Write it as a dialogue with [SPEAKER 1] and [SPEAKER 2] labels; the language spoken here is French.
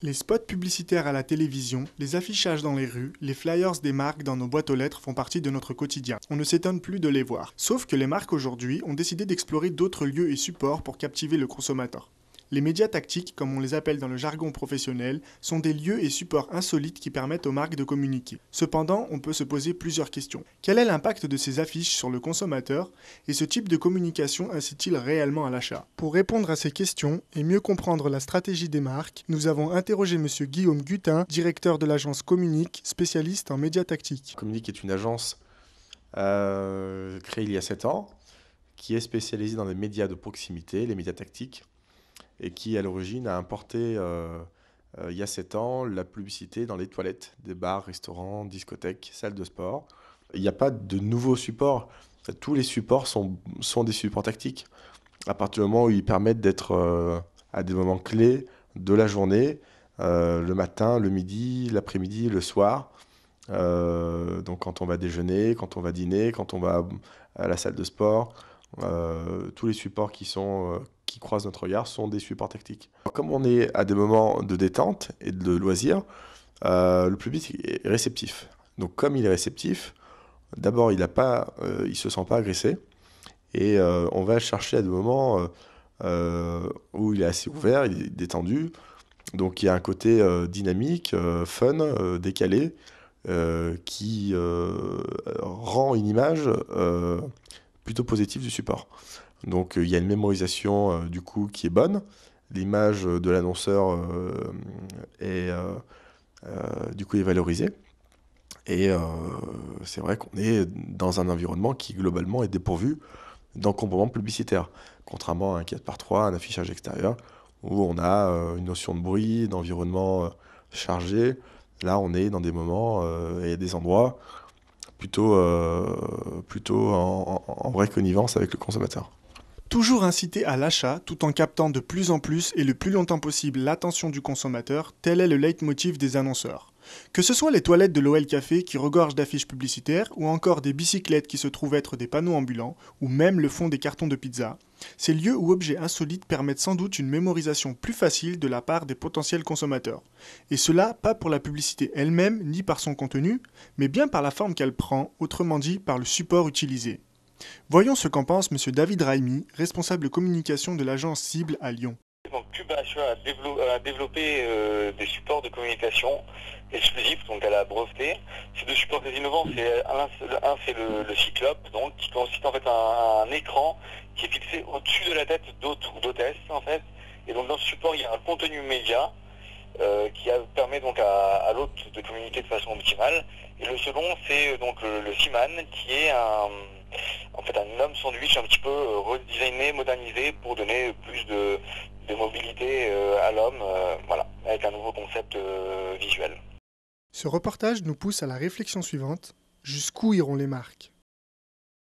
[SPEAKER 1] Les spots publicitaires à la télévision, les affichages dans les rues, les flyers des marques dans nos boîtes aux lettres font partie de notre quotidien. On ne s'étonne plus de les voir. Sauf que les marques aujourd'hui ont décidé d'explorer d'autres lieux et supports pour captiver le consommateur. Les médias tactiques, comme on les appelle dans le jargon professionnel, sont des lieux et supports insolites qui permettent aux marques de communiquer. Cependant, on peut se poser plusieurs questions. Quel est l'impact de ces affiches sur le consommateur et ce type de communication incite-t-il réellement à l'achat? Pour répondre à ces questions et mieux comprendre la stratégie des marques, nous avons interrogé M. Guillaume Gutin, directeur de l'agence Communique, spécialiste en médias tactiques.
[SPEAKER 2] Communique est une agence créée il y a 7 ans, qui est spécialisée dans les médias de proximité, les médias tactiques, et qui à l'origine a importé il y a 7 ans la publicité dans les toilettes des bars, restaurants, discothèques, salles de sport. Il n'y a pas de nouveaux supports. En fait, tous les supports sont des supports tactiques. À partir du moment où ils permettent d'être à des moments clés de la journée, le matin, le midi, l'après-midi, le soir. Donc quand on va déjeuner, quand on va dîner, quand on va à la salle de sport, tous les supports qui croisent notre regard sont des supports tactiques. Alors, comme on est à des moments de détente et de loisirs, le public est réceptif. Donc comme il est réceptif, d'abord il se sent pas agressé et on va chercher à des moments où il est assez ouvert, il est détendu. Donc il y a un côté dynamique, fun, décalé, qui rend une image plutôt positive du support. Donc il y a une mémorisation du coup qui est bonne. L'image de l'annonceur du coup est valorisée. Et c'est vrai qu'on est dans un environnement qui globalement est dépourvu d'encombrement publicitaire, contrairement à un 4x3, un affichage extérieur, où on a une notion de bruit, d'environnement chargé. Là, on est dans des moments et des endroits plutôt en vraie connivence avec le consommateur.
[SPEAKER 1] Toujours inciter à l'achat tout en captant de plus en plus et le plus longtemps possible l'attention du consommateur, tel est le leitmotiv des annonceurs. Que ce soit les toilettes de l'OL Café qui regorgent d'affiches publicitaires ou encore des bicyclettes qui se trouvent être des panneaux ambulants ou même le fond des cartons de pizza, ces lieux ou objets insolites permettent sans doute une mémorisation plus facile de la part des potentiels consommateurs. Et cela pas pour la publicité elle-même ni par son contenu, mais bien par la forme qu'elle prend, autrement dit par le support utilisé. Voyons ce qu'en pense M. David Raimi, responsable communication de l'agence Cible à Lyon.
[SPEAKER 3] Donc CubeHA a développé des supports de communication exclusifs, donc à la breveté. Ces deux supports très innovants, c'est le Cyclope, donc qui consiste en fait un écran qui est fixé au-dessus de la tête d'hôte ou d'hôtesse en fait. Et donc dans ce support, il y a un contenu média qui permet donc à l'hôte de communiquer de façon optimale. Et le second, c'est donc le Seaman, qui est en fait un homme sandwich un petit peu redesigné, modernisé pour donner plus de mobilité à l'homme, voilà, avec un nouveau concept visuel.
[SPEAKER 1] Ce reportage nous pousse à la réflexion suivante. Jusqu'où iront les marques ?